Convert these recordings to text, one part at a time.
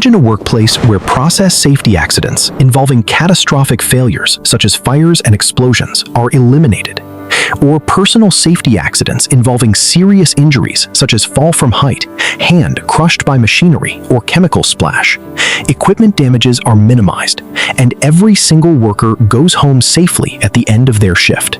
Imagine a workplace where process safety accidents involving catastrophic failures such as fires and explosions are eliminated, or personal safety accidents involving serious injuries such as fall from height, hand crushed by machinery, or chemical splash. Equipment damages are minimized, and every single worker goes home safely at the end of their shift.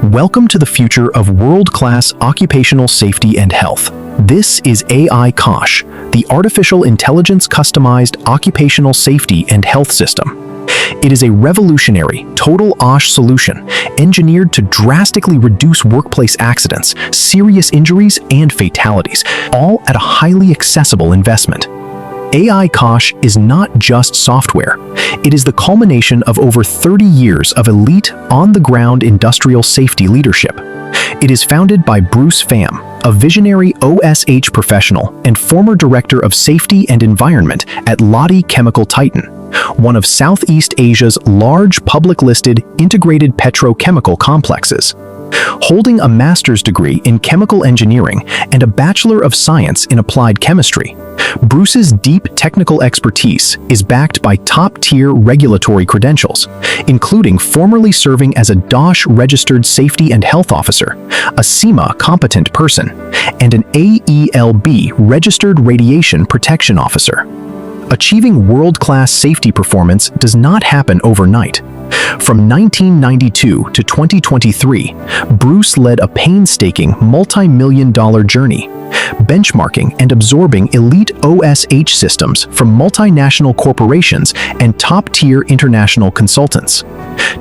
Welcome to the future of world-class occupational safety and health. This is AI-COSHS, the artificial intelligence customized occupational safety and health system. It is a revolutionary total OSH solution engineered to drastically reduce workplace accidents, serious injuries, and fatalities, all at a highly accessible investment. AI-COSHS is not just software. It is the culmination of over 30 years of elite, on-the-ground industrial safety leadership. It is founded by Bruce Pham, a visionary OSH professional and former Director of Safety and Environment at Lotte Chemical Titan, one of Southeast Asia's large public-listed integrated petrochemical complexes. Holding a master's degree in chemical engineering and a Bachelor of Science in Applied Chemistry, Bruce's deep technical expertise is backed by top-tier regulatory credentials, including formerly serving as a DOSH-registered safety and health officer, a SEMA competent person, and an AELB-registered radiation protection officer. Achieving world-class safety performance does not happen overnight. From 1992 to 2023, Bruce led a painstaking multi-million-dollar journey, benchmarking and absorbing elite OSH systems from multinational corporations and top-tier international consultants.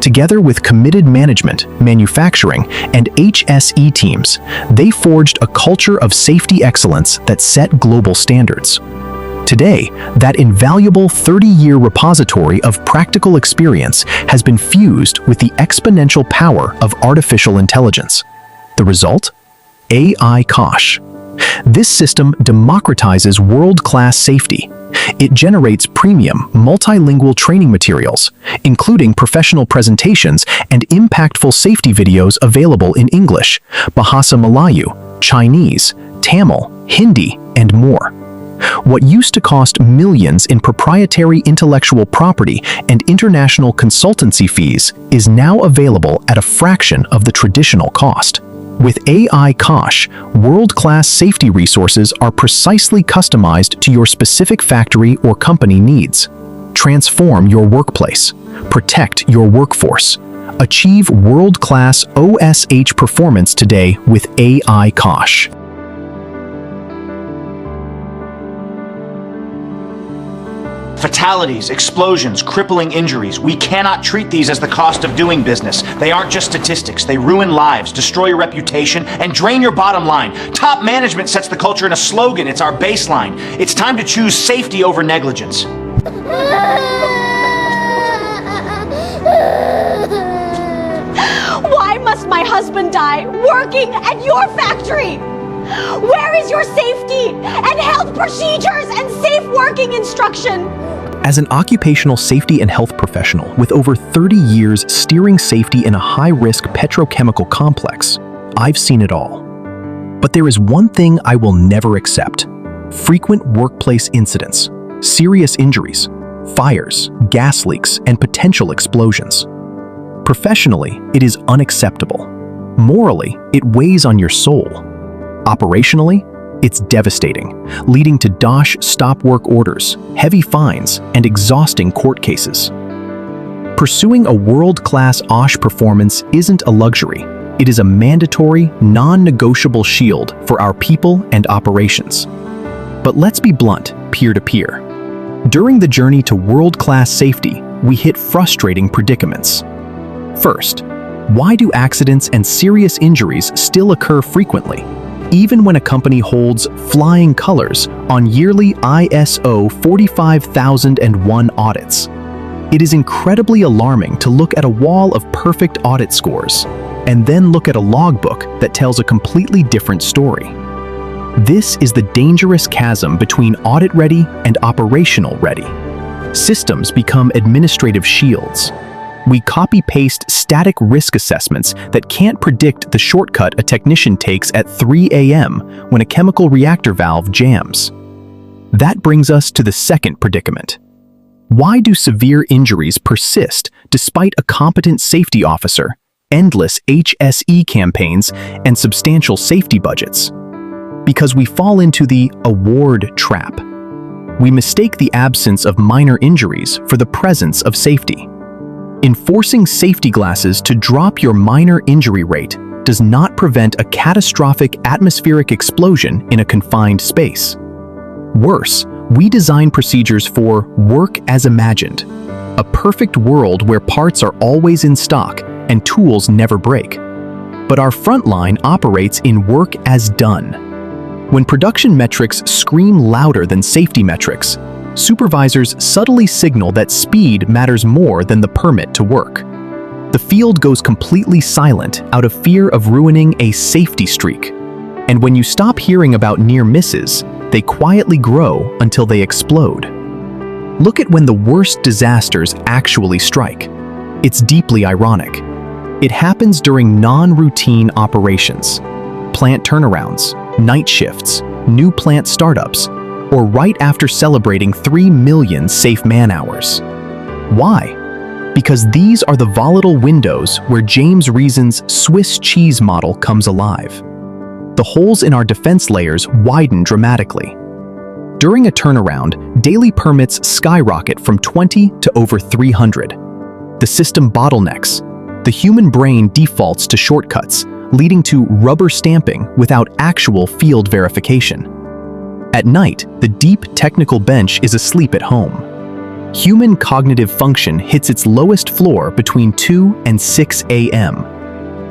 Together with committed management, manufacturing, and HSE teams, they forged a culture of safety excellence that set global standards. Today, that invaluable 30-year repository of practical experience has been fused with the exponential power of artificial intelligence. The result? AI-COSHS. This system democratizes world-class safety. It generates premium, multilingual training materials, including professional presentations and impactful safety videos available in English, Bahasa Melayu, Chinese, Tamil, Hindi, and more. What used to cost millions in proprietary intellectual property and international consultancy fees is now available at a fraction of the traditional cost. With AI-COSHS, world-class safety resources are precisely customized to your specific factory or company needs. Transform your workplace. Protect your workforce. Achieve world-class OSH performance today with AI-COSHS. Fatalities, explosions, crippling injuries. We cannot treat these as the cost of doing business. They aren't just statistics. They ruin lives, destroy your reputation, and drain your bottom line. Top management sets the culture in a slogan. It's our baseline. It's time to choose safety over negligence. Why must my husband die working at your factory? Where is your safety and health procedures and safe working instruction? As an occupational safety and health professional with over 30 years steering safety in a high-risk petrochemical complex, I've seen it all. But there is one thing I will never accept: frequent workplace incidents, serious injuries, fires, gas leaks, and potential explosions. Professionally, it is unacceptable. Morally, it weighs on your soul. Operationally, it's devastating, leading to DOSH stop work orders, heavy fines, and exhausting court cases. Pursuing a world-class OSH performance isn't a luxury. It is a mandatory, non-negotiable shield for our people and operations. But let's be blunt, peer-to-peer. During the journey to world-class safety, we hit frustrating predicaments. First, why do accidents and serious injuries still occur frequently, even when a company holds flying colors on yearly ISO 45001 audits? It is incredibly alarming to look at a wall of perfect audit scores and then look at a logbook that tells a completely different story. This is the dangerous chasm between audit-ready and operational-ready. Systems become administrative shields. We copy-paste static risk assessments that can't predict the shortcut a technician takes at 3 a.m. when a chemical reactor valve jams. That brings us to the second predicament. Why do severe injuries persist despite a competent safety officer, endless HSE campaigns, and substantial safety budgets? Because we fall into the award trap. We mistake the absence of minor injuries for the presence of safety. Enforcing safety glasses to drop your minor injury rate does not prevent a catastrophic atmospheric explosion in a confined space. Worse, we design procedures for work as imagined, a perfect world where parts are always in stock and tools never break. But our frontline operates in work as done. When production metrics scream louder than safety metrics, supervisors subtly signal that speed matters more than the permit to work. The field goes completely silent out of fear of ruining a safety streak. And when you stop hearing about near misses, they quietly grow until they explode. Look at when the worst disasters actually strike. It's deeply ironic. It happens during non-routine operations, plant turnarounds, night shifts, new plant startups, or right after celebrating 3 million safe man-hours. Why? Because these are the volatile windows where James Reason's Swiss cheese model comes alive. The holes in our defense layers widen dramatically. During a turnaround, daily permits skyrocket from 20 to over 300. The system bottlenecks. The human brain defaults to shortcuts, leading to rubber stamping without actual field verification. At night, the deep technical bench is asleep at home. Human cognitive function hits its lowest floor between 2 and 6 a.m.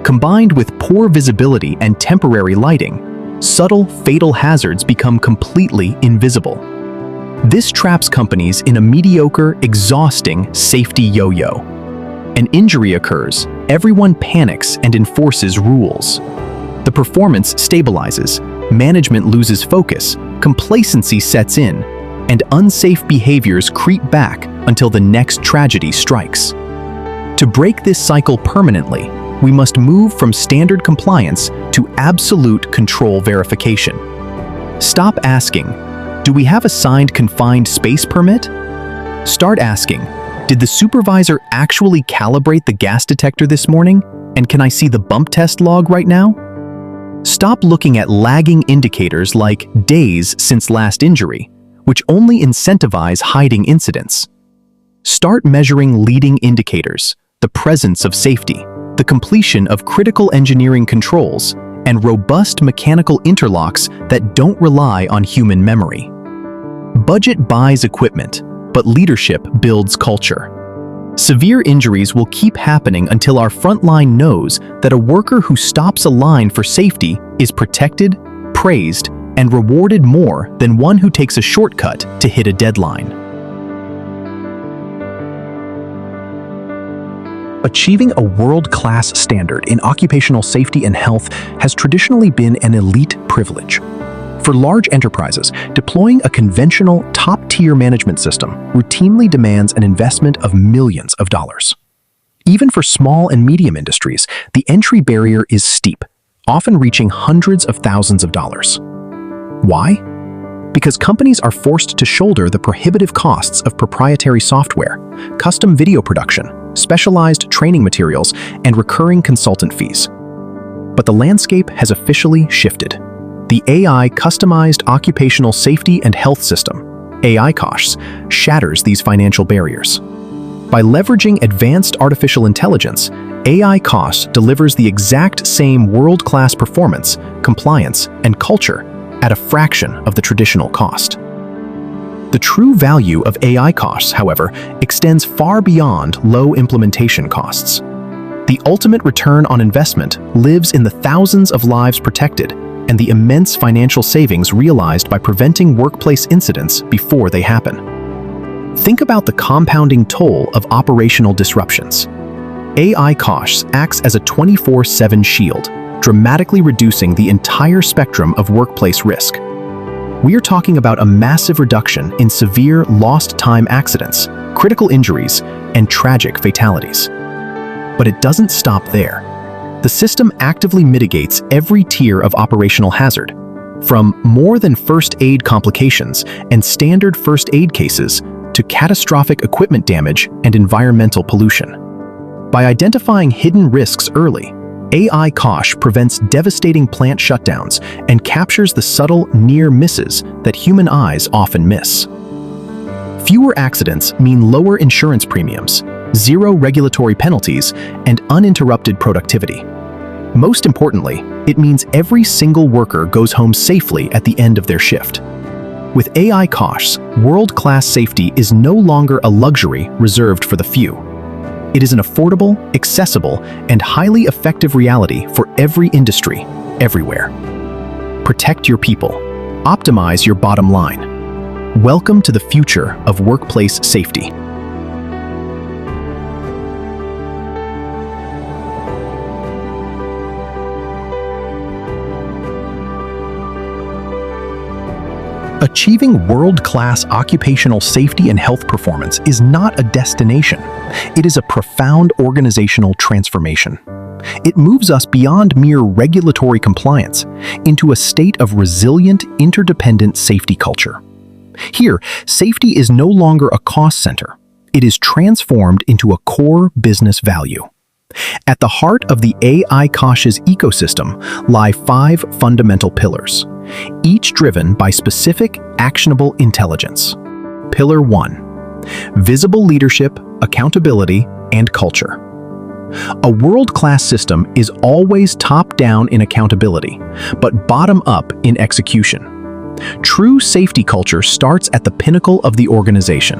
Combined with poor visibility and temporary lighting, subtle, fatal hazards become completely invisible. This traps companies in a mediocre, exhausting safety yo-yo. An injury occurs, everyone panics and enforces rules. The performance stabilizes, management loses focus, complacency sets in, and unsafe behaviors creep back until the next tragedy strikes. To break this cycle permanently, we must move from standard compliance to absolute control verification. Stop asking, "Do we have a signed confined space permit?" Start asking, "Did the supervisor actually calibrate the gas detector this morning? And can I see the bump test log right now?" Stop looking at lagging indicators like days since last injury, which only incentivize hiding incidents. Start measuring leading indicators, the presence of safety, the completion of critical engineering controls, and robust mechanical interlocks that don't rely on human memory. Budget buys equipment, but leadership builds culture. Severe injuries will keep happening until our frontline knows that a worker who stops a line for safety is protected, praised, and rewarded more than one who takes a shortcut to hit a deadline. Achieving a world-class standard in occupational safety and health has traditionally been an elite privilege. For large enterprises, deploying a conventional, top-tier management system routinely demands an investment of millions of dollars. Even for small and medium industries, the entry barrier is steep, often reaching hundreds of thousands of dollars. Why? Because companies are forced to shoulder the prohibitive costs of proprietary software, custom video production, specialized training materials, and recurring consultant fees. But the landscape has officially shifted. The AI Customized Occupational Safety and Health System, AI-COSHS, shatters these financial barriers. By leveraging advanced artificial intelligence, AI-COSHS delivers the exact same world-class performance, compliance, and culture at a fraction of the traditional cost. The true value of AI-COSHS, however, extends far beyond low implementation costs. The ultimate return on investment lives in the thousands of lives protected and the immense financial savings realized by preventing workplace incidents before they happen. Think about the compounding toll of operational disruptions. AI-COSHS acts as a 24/7 shield, dramatically reducing the entire spectrum of workplace risk. We are talking about a massive reduction in severe lost time accidents, critical injuries, and tragic fatalities. But it doesn't stop there. The system actively mitigates every tier of operational hazard, from more than first aid complications and standard first aid cases to catastrophic equipment damage and environmental pollution. By identifying hidden risks early, AI-COSHS prevents devastating plant shutdowns and captures the subtle near misses that human eyes often miss. Fewer accidents mean lower insurance premiums, zero regulatory penalties, and uninterrupted productivity. Most importantly, it means every single worker goes home safely at the end of their shift. With AI-COSHS, world-class safety is no longer a luxury reserved for the few. It is an affordable, accessible, and highly effective reality for every industry, everywhere. Protect your people. Optimize your bottom line. Welcome to the future of workplace safety. Achieving world-class occupational safety and health performance is not a destination. It is a profound organizational transformation. It moves us beyond mere regulatory compliance into a state of resilient, interdependent safety culture. Here, safety is no longer a cost center. It is transformed into a core business value. At the heart of the AI-COSHS ecosystem lie 5 fundamental pillars, each driven by specific, actionable intelligence. Pillar 1. Visible leadership, accountability, and culture. A world-class system is always top-down in accountability, but bottom-up in execution. True safety culture starts at the pinnacle of the organization.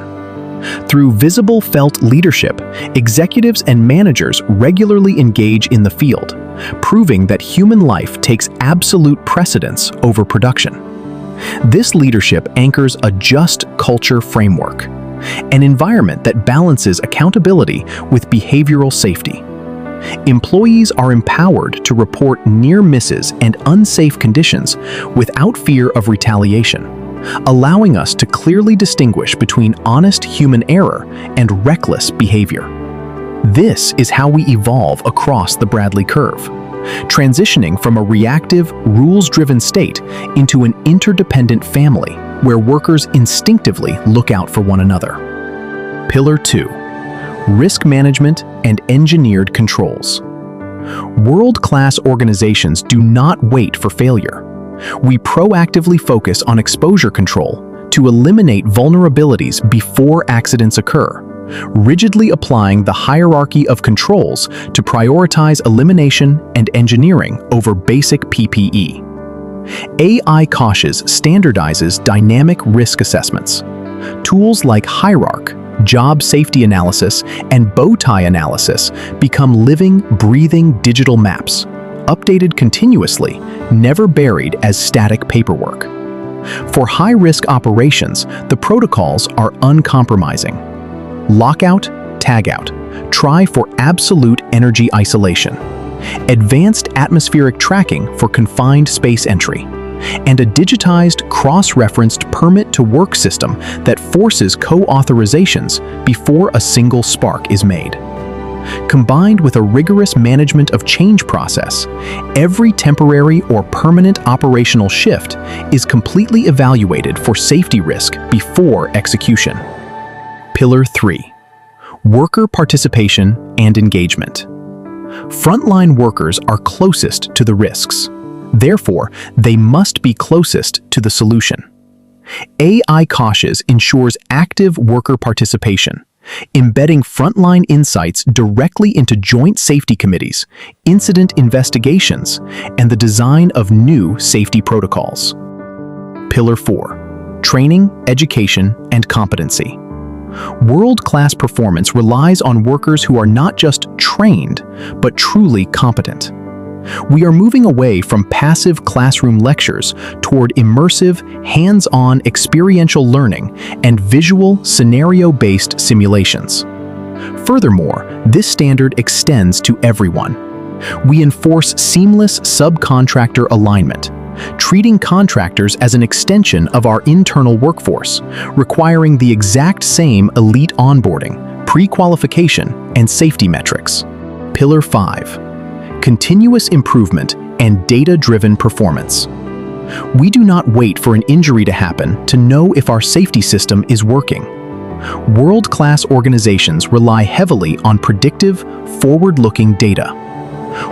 Through visible felt leadership, executives and managers regularly engage in the field, proving that human life takes absolute precedence over production. This leadership anchors a just culture framework, an environment that balances accountability with behavioral safety. Employees are empowered to report near misses and unsafe conditions without fear of retaliation, allowing us to clearly distinguish between honest human error and reckless behavior. This is how we evolve across the Bradley curve, transitioning from a reactive, rules-driven state into an interdependent family where workers instinctively look out for one another. Pillar 2. Risk management and engineered controls. World-class organizations do not wait for failure. We proactively focus on exposure control to eliminate vulnerabilities before accidents occur, rigidly applying the hierarchy of controls to prioritize elimination and engineering over basic PPE. AI-COSHS standardizes dynamic risk assessments. Tools like Hierarch, job safety analysis, and bowtie analysis become living, breathing digital maps, updated continuously, never buried as static paperwork. For high-risk operations, the protocols are uncompromising. Lockout, tagout, try for absolute energy isolation, advanced atmospheric tracking for confined space entry, and a digitized cross-referenced permit-to-work system that forces co-authorizations before a single spark is made. Combined with a rigorous management of change process, every temporary or permanent operational shift is completely evaluated for safety risk before execution. Pillar 3. Worker participation and engagement. Frontline workers are closest to the risks. Therefore, they must be closest to the solution. AI-COSHS ensures active worker participation, embedding frontline insights directly into joint safety committees, incident investigations, and the design of new safety protocols. Pillar 4. Training, education, and competency. World-class performance relies on workers who are not just trained, but truly competent. We are moving away from passive classroom lectures toward immersive, hands-on experiential learning and visual, scenario-based simulations. Furthermore, this standard extends to everyone. We enforce seamless subcontractor alignment, treating contractors as an extension of our internal workforce, requiring the exact same elite onboarding, pre-qualification, and safety metrics. Pillar 5. Continuous improvement and data-driven performance. We do not wait for an injury to happen to know if our safety system is working. World-class organizations rely heavily on predictive, forward-looking data.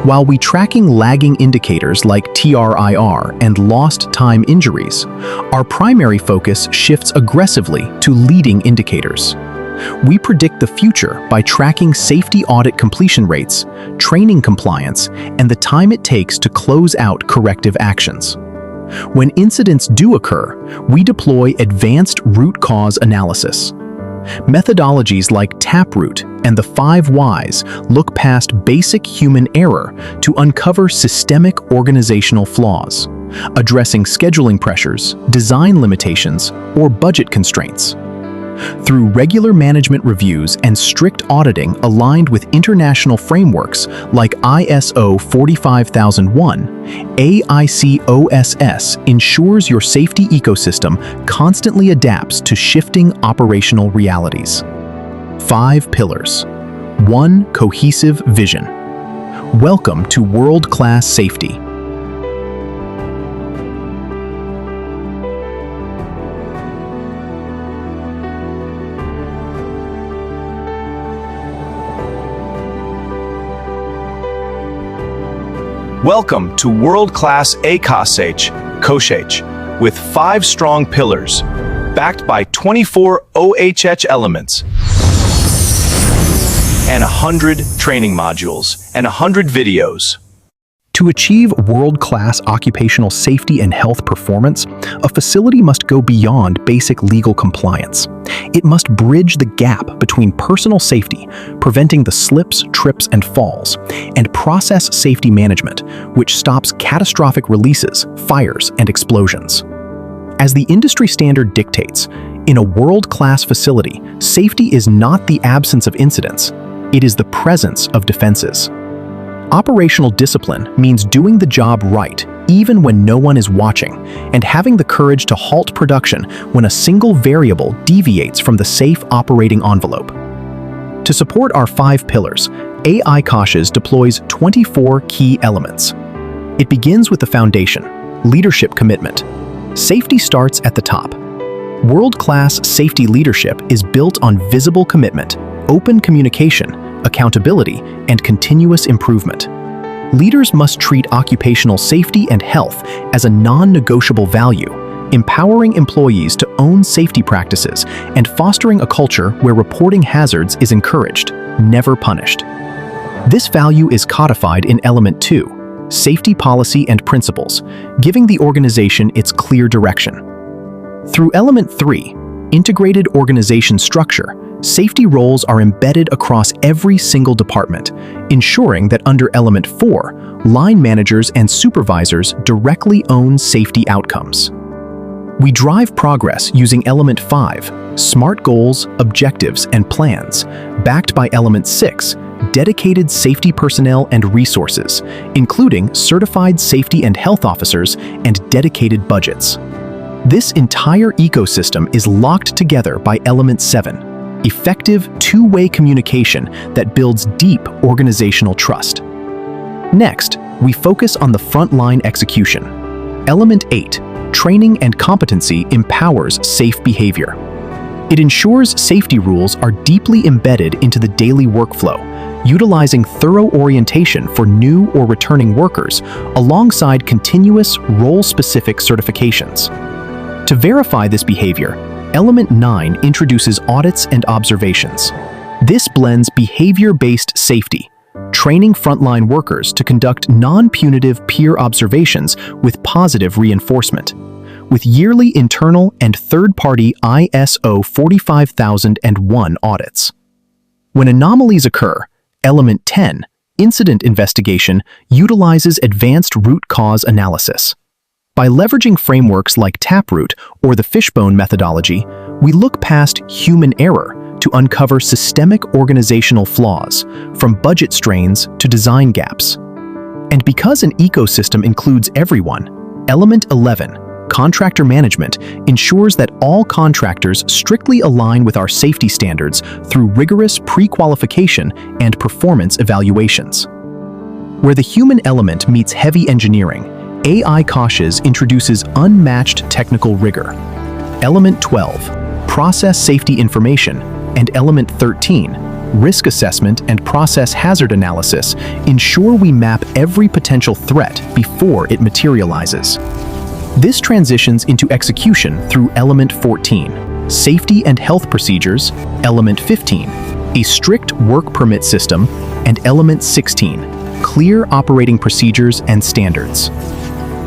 While we tracking lagging indicators like TRIR and lost time injuries, our primary focus shifts aggressively to leading indicators. We predict the future by tracking safety audit completion rates, training compliance, and the time it takes to close out corrective actions. When incidents do occur, we deploy advanced root cause analysis. Methodologies like Taproot and the 5 Whys look past basic human error to uncover systemic organizational flaws, addressing scheduling pressures, design limitations, or budget constraints. Through regular management reviews and strict auditing aligned with international frameworks like ISO 45001, AI-COSHS ensures your safety ecosystem constantly adapts to shifting operational realities. 5 pillars. 1 cohesive vision. Welcome to world-class safety. Welcome to world-class AI-COSHS with 5 strong pillars, backed by 24 OHH elements and 100 training modules and 100 videos. To achieve world-class occupational safety and health performance, a facility must go beyond basic legal compliance. It must bridge the gap between personal safety, preventing the slips, trips, and falls, and process safety management, which stops catastrophic releases, fires, and explosions. As the industry standard dictates, in a world-class facility, safety is not the absence of incidents, it is the presence of defenses. Operational discipline means doing the job right, even when no one is watching, and having the courage to halt production when a single variable deviates from the safe operating envelope. To support our 5 pillars, AI-COSHS deploys 24 key elements. It begins with the foundation, leadership commitment. Safety starts at the top. World-class safety leadership is built on visible commitment, open communication, accountability, and continuous improvement. Leaders must treat occupational safety and health as a non-negotiable value, empowering employees to own safety practices and fostering a culture where reporting hazards is encouraged, never punished. This value is codified in Element 2, Safety Policy and Principles, giving the organization its clear direction. Through Element 3, Integrated Organization Structure, safety roles are embedded across every single department, ensuring that under Element 4, line managers and supervisors directly own safety outcomes. We drive progress using Element 5, Smart Goals, Objectives, and Plans, backed by Element 6, Dedicated safety personnel and resources, including certified safety and health officers and dedicated budgets. This entire ecosystem is locked together by Element 7, effective two-way communication that builds deep organizational trust. Next, we focus on the frontline execution. Element 8, Training and competency empowers safe behavior. It ensures safety rules are deeply embedded into the daily workflow, utilizing thorough orientation for new or returning workers alongside continuous role-specific certifications. To verify this behavior, Element 9 introduces audits and observations. This blends behavior-based safety, training frontline workers to conduct non-punitive peer observations with positive reinforcement, with yearly internal and third-party ISO 45001 audits. When anomalies occur, Element 10, Incident Investigation, utilizes advanced root cause analysis. By leveraging frameworks like Taproot or the fishbone methodology, we look past human error to uncover systemic organizational flaws, from budget strains to design gaps. And because an ecosystem includes everyone, Element 11, Contractor Management, ensures that all contractors strictly align with our safety standards through rigorous pre-qualification and performance evaluations. Where the human element meets heavy engineering, AI-COSHS introduces unmatched technical rigor. Element 12, Process Safety Information, and Element 13, Risk Assessment and Process Hazard Analysis, ensure we map every potential threat before it materializes. This transitions into execution through Element 14, Safety and Health Procedures, Element 15, a strict work permit system, and Element 16, clear operating procedures and standards.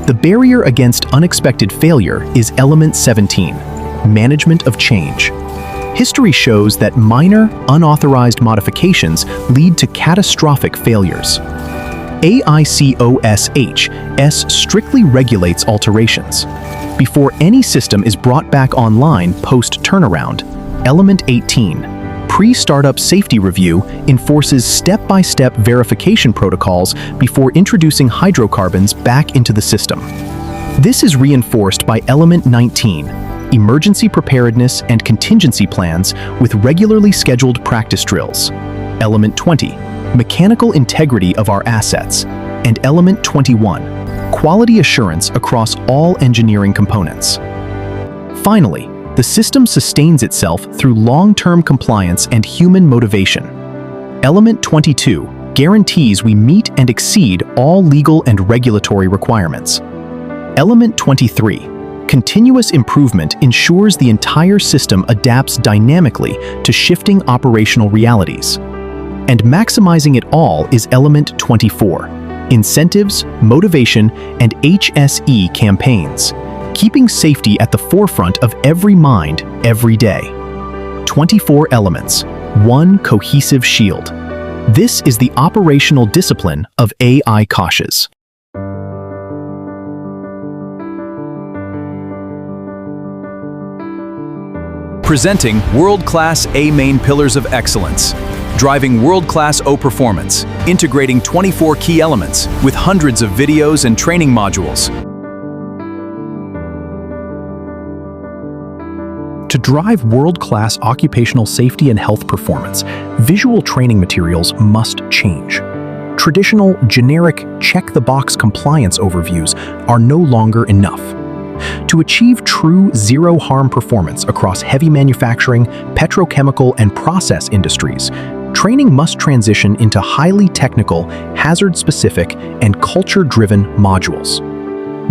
The barrier against unexpected failure is Element 17, Management of Change. History shows that minor, unauthorized modifications lead to catastrophic failures. AI-COSHS strictly regulates alterations. Before any system is brought back online post-turnaround, Element 18, Pre-Startup Safety Review, enforces step-by-step verification protocols before introducing hydrocarbons back into the system. This is reinforced by Element 19, Emergency Preparedness and Contingency Plans with regularly scheduled practice drills. Element 20, Mechanical Integrity of our assets. And Element 21, Quality Assurance across all engineering components. Finally, the system sustains itself through long-term compliance and human motivation. Element 22 guarantees we meet and exceed all legal and regulatory requirements. Element 23, continuous improvement ensures the entire system adapts dynamically to shifting operational realities. And maximizing it all is Element 24, incentives, motivation, and HSE campaigns, keeping safety at the forefront of every mind, every day. 24 elements, one cohesive shield. This is the operational discipline of AI-COSHS. Presenting world-class A main pillars of excellence. Driving world-class O performance, integrating 24 key elements with hundreds of videos and training modules. To drive world-class occupational safety and health performance, visual training materials must change. Traditional, generic, check-the-box compliance overviews are no longer enough. To achieve true zero-harm performance across heavy manufacturing, petrochemical, and process industries, training must transition into highly technical, hazard-specific, and culture-driven modules.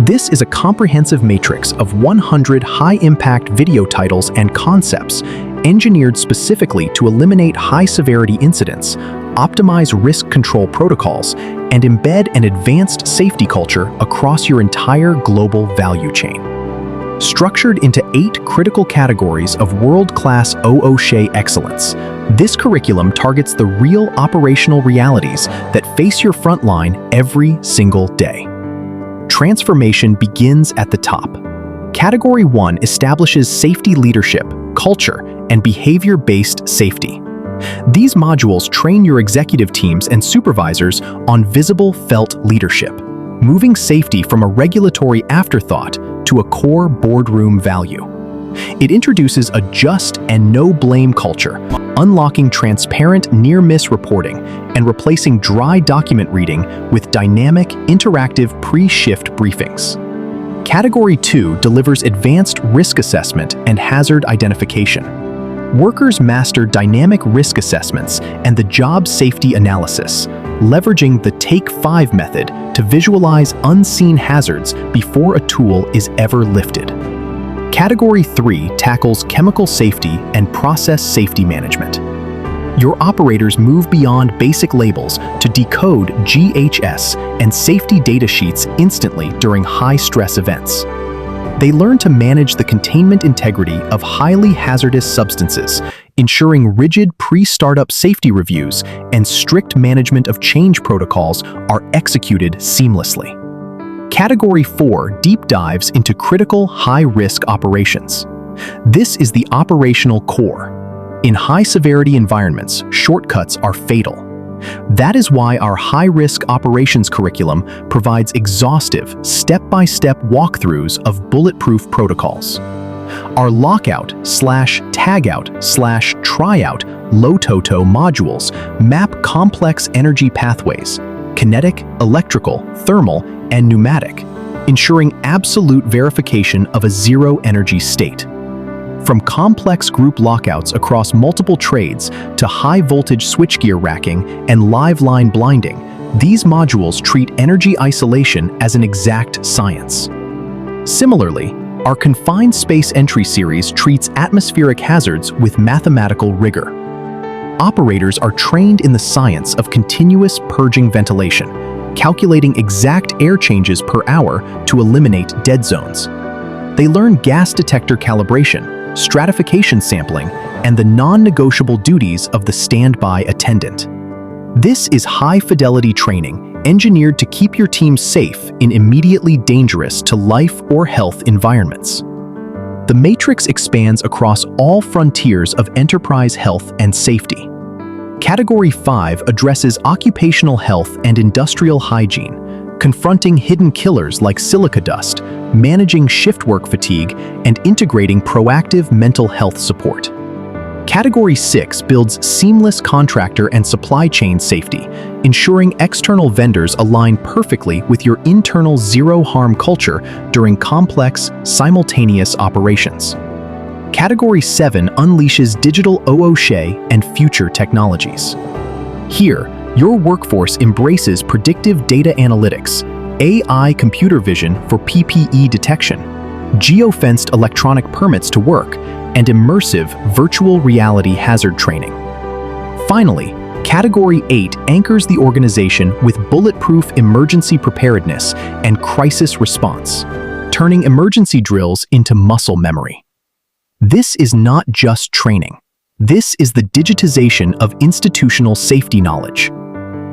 This is a comprehensive matrix of 100 high-impact video titles and concepts engineered specifically to eliminate high-severity incidents, optimize risk control protocols, and embed an advanced safety culture across your entire global value chain. Structured into 8 critical categories of world-class OSHA excellence, this curriculum targets the real operational realities that face your frontline every single day. Transformation begins at the top. Category 1 establishes safety leadership, culture, and behavior-based safety. These modules train your executive teams and supervisors on visible, felt leadership, moving safety from a regulatory afterthought to a core boardroom value. It introduces a just and no-blame culture, unlocking transparent near-miss reporting and replacing dry document reading with dynamic, interactive pre-shift briefings. Category 2 delivers advanced risk assessment and hazard identification. Workers master dynamic risk assessments and the job safety analysis, leveraging the Take 5 method to visualize unseen hazards before a tool is ever lifted. Category 3 tackles chemical safety and process safety management. Your operators move beyond basic labels to decode GHS and safety data sheets instantly during high-stress events. They learn to manage the containment integrity of highly hazardous substances, ensuring rigid pre-startup safety reviews and strict management of change protocols are executed seamlessly. Category 4 deep dives into critical high-risk operations. This is the operational core. In high-severity environments, shortcuts are fatal. That is why our high-risk operations curriculum provides exhaustive, step-by-step walkthroughs of bulletproof protocols. Our lockout/tagout/tryout low-toto modules map complex energy pathways, kinetic, electrical, thermal, and pneumatic, ensuring absolute verification of a zero-energy state. From complex group lockouts across multiple trades to high-voltage switchgear racking and live line blinding, these modules treat energy isolation as an exact science. Similarly, our Confined Space Entry series treats atmospheric hazards with mathematical rigor. Operators are trained in the science of continuous purging ventilation, calculating exact air changes per hour to eliminate dead zones. They learn gas detector calibration, stratification sampling, and the non-negotiable duties of the standby attendant. This is high-fidelity training engineered to keep your team safe in immediately dangerous to life or health environments. The matrix expands across all frontiers of enterprise health and safety. Category 5 addresses occupational health and industrial hygiene, confronting hidden killers like silica dust, managing shift work fatigue, and integrating proactive mental health support. Category 6 builds seamless contractor and supply chain safety, ensuring external vendors align perfectly with your internal zero-harm culture during complex, simultaneous operations. Category 7 unleashes digital OSHA and future technologies. Here, your workforce embraces predictive data analytics, AI computer vision for PPE detection, geofenced electronic permits to work, and immersive virtual reality hazard training. Finally, Category 8 anchors the organization with bulletproof emergency preparedness and crisis response, turning emergency drills into muscle memory. This is not just training. This is the digitization of institutional safety knowledge.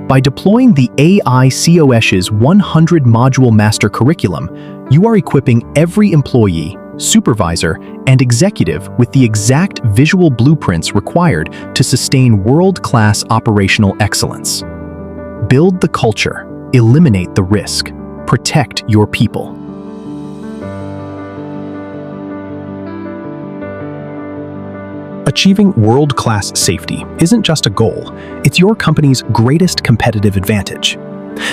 By deploying the AI-COSHS 100-module master curriculum, you are equipping every employee, supervisor, and executive with the exact visual blueprints required to sustain world-class operational excellence. Build the culture, eliminate the risk, protect your people. Achieving world-class safety isn't just a goal, it's your company's greatest competitive advantage.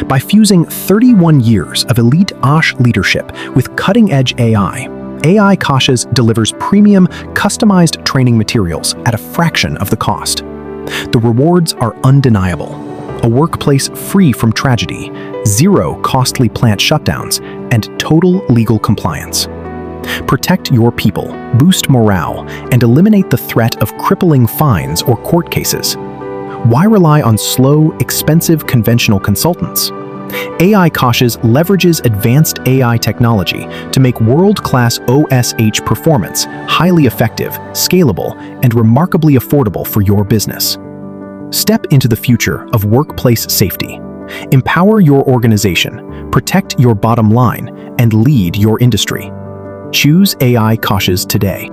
By fusing 31 years of elite OSH leadership with cutting-edge AI, AI-COSHS delivers premium, customized training materials at a fraction of the cost. The rewards are undeniable. A workplace free from tragedy, zero costly plant shutdowns, and total legal compliance. Protect your people, boost morale, and eliminate the threat of crippling fines or court cases. Why rely on slow, expensive conventional consultants? AI-COSHS leverages advanced AI technology to make world-class OSH performance highly effective, scalable, and remarkably affordable for your business. Step into the future of workplace safety. Empower your organization, protect your bottom line, and lead your industry. Choose AI-COSHS today.